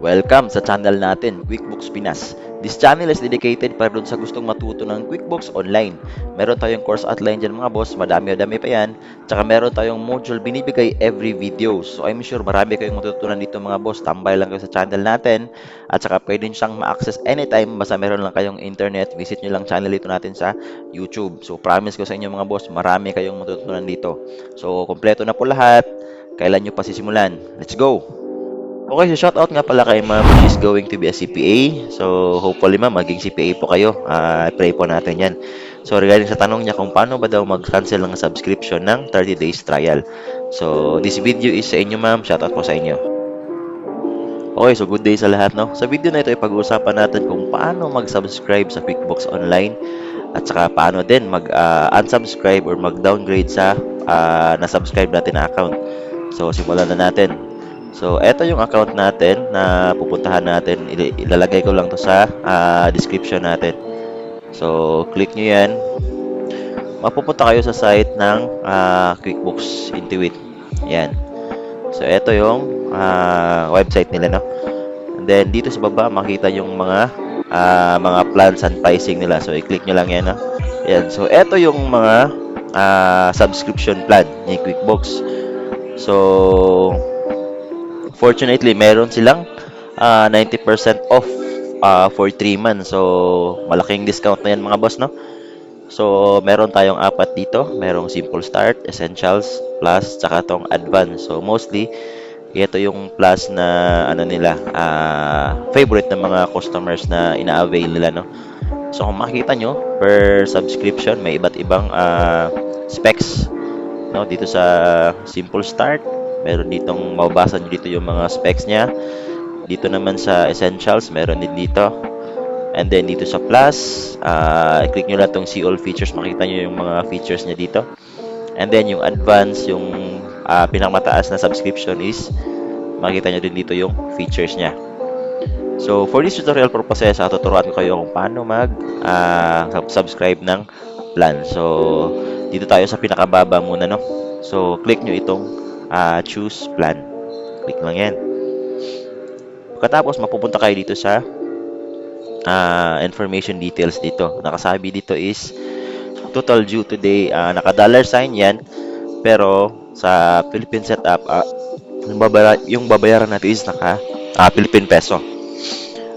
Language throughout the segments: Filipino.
Welcome sa channel natin, QuickBooks Pinas. This channel is dedicated para dun sa gustong matuto ng QuickBooks online. Meron tayong course outline dyan mga boss, madami-dami pa yan. Tsaka meron tayong module binibigay every video. So I'm sure marami kayong matutunan dito mga boss. Tambay lang kayo sa channel natin. At saka pwede nyo siyang ma-access anytime. Basta meron lang kayong internet, visit nyo lang channel dito natin sa YouTube. So promise ko sa inyo mga boss, marami kayong matutunan dito. So kompleto na po lahat. Kailan nyo pa sisimulan? Let's go! Okay, so shoutout nga pala kay ma'am. She's going to be a CPA. So, hopefully ma'am, maging CPA po kayo. Pray po natin yan. So, regarding sa tanong niya kung paano ba daw mag-cancel ng subscription ng 30 days trial. So, this video is sa inyo ma'am. Shoutout po sa inyo. Okay, so good day sa lahat, no? Sa video na ito, ipag-uusapan natin kung paano mag-subscribe sa QuickBooks Online at saka paano din mag-unsubscribe or mag-downgrade sa na-subscribe natin na account. So, simulan na natin. So, eto yung account natin na pupuntahan natin. Ilalagay ko lang to sa description natin. So, click nyo yan. Mapupunta kayo sa site ng QuickBooks Intuit. Yan. So, eto yung website nila, no? And then, dito sa baba, makita yung mga plans and pricing nila. So, i-click nyo lang yan, no? Yan. So, eto yung mga subscription plan ni QuickBooks. So, fortunately, meron silang 90% off for 3 months. So, malaking discount na yan mga boss, no? So, meron tayong apat dito. Merong Simple Start, Essentials, Plus, tsaka tong Advance. So, mostly, ito yung plus na ano nila, favorite ng mga customers na ina-avail nila, no? So, kung makikita nyo, per subscription, may iba't ibang specs, no? Dito sa Simple Start, meron ditong mababasa nyo dito yung mga specs niya. Dito naman sa Essentials, meron din dito. And then dito sa Plus, click nyo lang itong See All Features. Makita nyo yung mga features niya dito. And then yung Advanced, yung pinakamataas na subscription is makita nyo din dito yung features niya. So, for this tutorial purposes, tuturuan ko kayo kung paano mag-subscribe ng plan. So, dito tayo sa pinakababa muna, no? So, click nyo itong choose plan. Click lang yan. Pagkatapos, mapupunta kayo dito sa information details dito. Nakasabi dito is total due today. Naka $sign yan. Pero sa Philippine setup, yung babayaran natin is naka Philippine peso.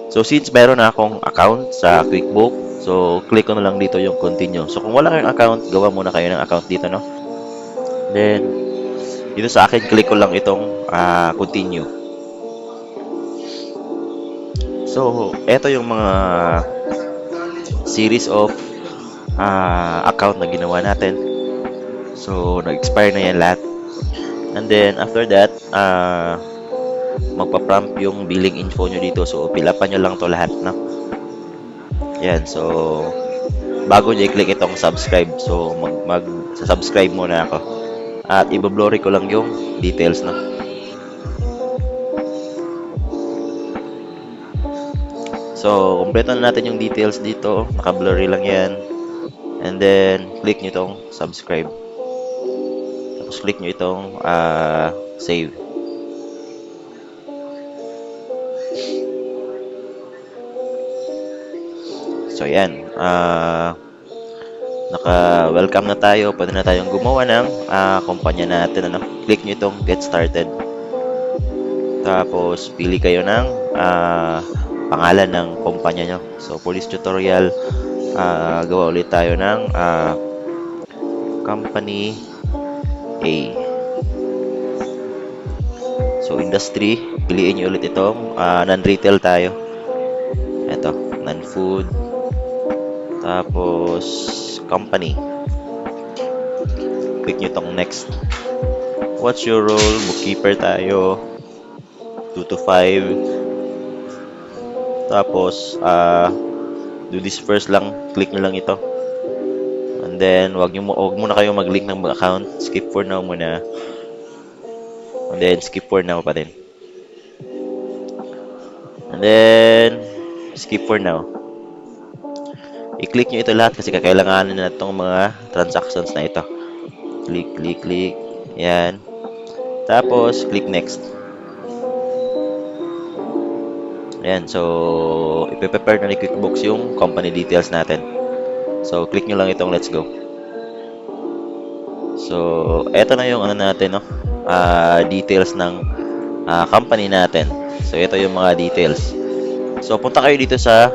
So since meron na akong account sa QuickBook, so click ko na lang dito yung continue. So kung wala kayong account, gawa muna kayo ng account dito, no? Then dito sa akin, click ko lang itong continue. So, eto yung mga series of account na ginawa natin. So, nag-expire na yan lahat. And then, after that, magpa-prompt yung billing info nyo dito. So, pilapan nyo lang to lahat, no? Yan. So, bago nyo i-click itong subscribe. So, mag-subscribe muna ako. At i-blurry ko lang yung details, no? So, kompleto na natin yung details dito. Naka-blurry lang yan. And then, click nyo itong subscribe. Tapos, click nyo itong save. So, yan. Naka-welcome na tayo. Pwede na tayong gumawa ng kumpanya natin. Ano? Click nyo itong get started. Tapos, pili kayo ng pangalan ng kumpanya nyo. So, for this tutorial, gawa ulit tayo ng company A. So, industry, piliin nyo ulit itong non-retail tayo. Ito, non-food. Tapos, company. Click nyo itong next. What's your role? Bookkeeper tayo. 2 to 5. Tapos, do this first lang. Click nyo lang ito. And then, wag muna kayo mag-link ng account. Skip for now muna. And then, skip for now pa rin. And then, skip for now. I-click nyo ito lahat kasi kakailanganin na itong mga transactions na ito. Click, click, click. Yan. Tapos, click next. Ayan, so ipe-prepare na ni QuickBooks yung company details natin. So click nyo lang itong let's go. So eto na yung ano natin, no? Details ng company natin. So ito yung mga details. So punta kayo dito sa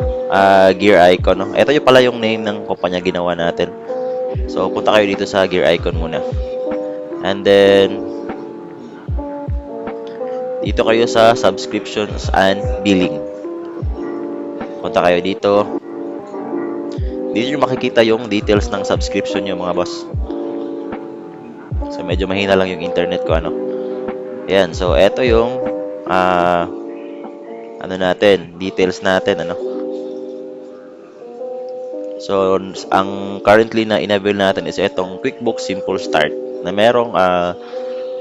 gear icon, no? Ito yung pala yung name ng kumpanya ginawa natin. So punta kayo dito sa gear icon muna. And then dito kayo sa subscriptions and billing. Punta kayo dito. Dito nyo makikita yung details ng subscription nyo, mga boss. So medyo mahina lang yung internet ko, ano. Ayan, so eto yung ano natin, details natin, ano. So ang currently na inavail natin is etong QuickBooks Simple Start na merong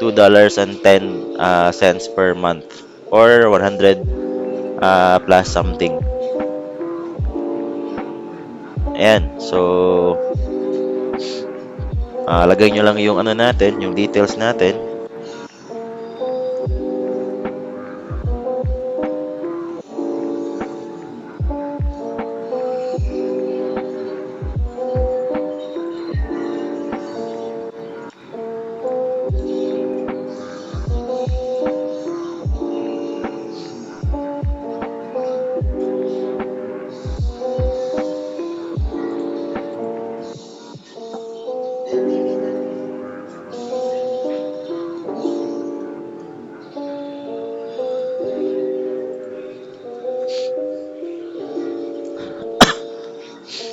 $2.10 per month or 100 plus something. Ayan, so lagay nyo lang yung ano natin, yung details natin.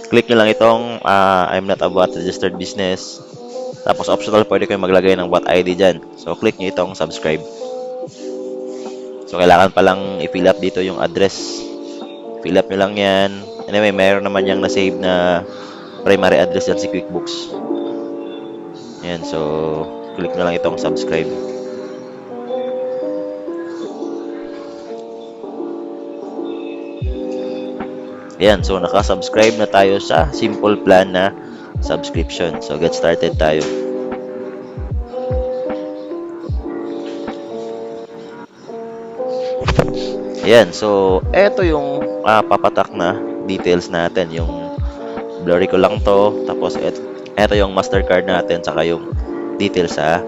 Click nyo lang itong I'm not a bot registered business. Tapos optional, pwede kayo maglagay ng bot ID dyan. So click nyo itong subscribe. So kailangan palang i-fill up dito yung address. Fill up nyo lang yan. Anyway, mayroon naman yung na-save na primary address yan si QuickBooks. Yan, so click nyo lang itong subscribe. Yan, so naka-subscribe na tayo sa simple plan na subscription. So get started tayo. Yan, so eto yung papatak na details natin. Yung blurry ko lang to. Tapos eto yung Mastercard natin, saka yung details sa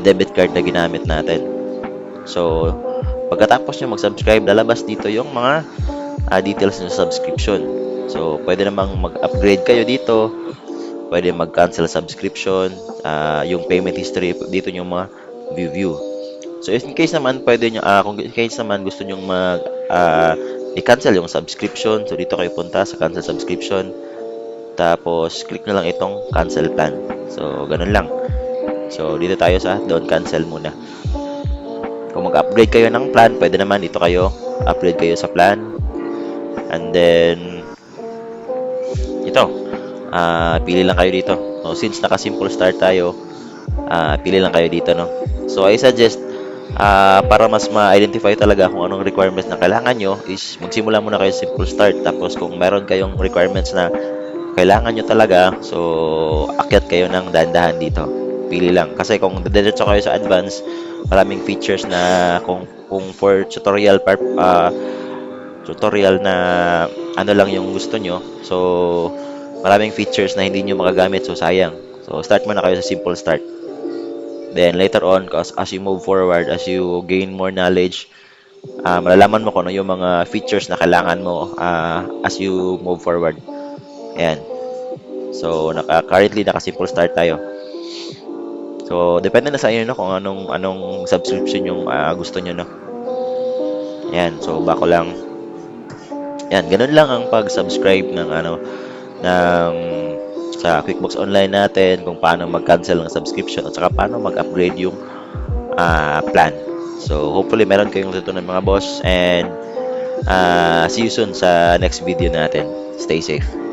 debit card na ginamit natin. So pagkatapos nyo mag-subscribe, lalabas dito yung mga details ng subscription. So pwede namang mag-upgrade kayo dito. Pwede mag-cancel subscription. Yung payment history, dito yung mga view. So in case naman pwede nyo, kung in case naman gusto nyo i-cancel yung subscription, so dito kayo punta sa cancel subscription. Tapos click na lang itong cancel plan. So ganun lang. So dito tayo sa don't cancel muna. Kung mag-upgrade kayo ng plan, pwede naman dito kayo upgrade kayo sa plan. And then ito, pili lang kayo dito. So since naka-simple start tayo, pili lang kayo dito, no. So I suggest para mas ma-identify talaga kung anong requirements na kailangan nyo is magsimula muna kayo sa simple start. Tapos kung meron kayong requirements na kailangan nyo talaga, so akyat kayo ng dahan-dahan dito. Pili lang. Kasi kung diretso kayo sa advance, maraming features na kung for tutorial na ano lang yung gusto nyo, so maraming features na hindi nyo magagamit, so sayang. So start muna kayo sa simple start. Then later on, as you move forward, as you gain more knowledge, malalaman mo kung ano yung mga features na kailangan mo as you move forward. Ayan. So currently naka-simple start tayo. So depende na sa inyo, no, kung anong subscription yung gusto nyo, no. Ayan, so bako lang. Yan, ganun lang ang pag-subscribe ng sa QuickBooks Online natin, kung paano mag-cancel ng subscription at saka paano mag-upgrade yung plan. So, hopefully meron kayong natutunan, mga boss, and see you soon sa next video natin. Stay safe.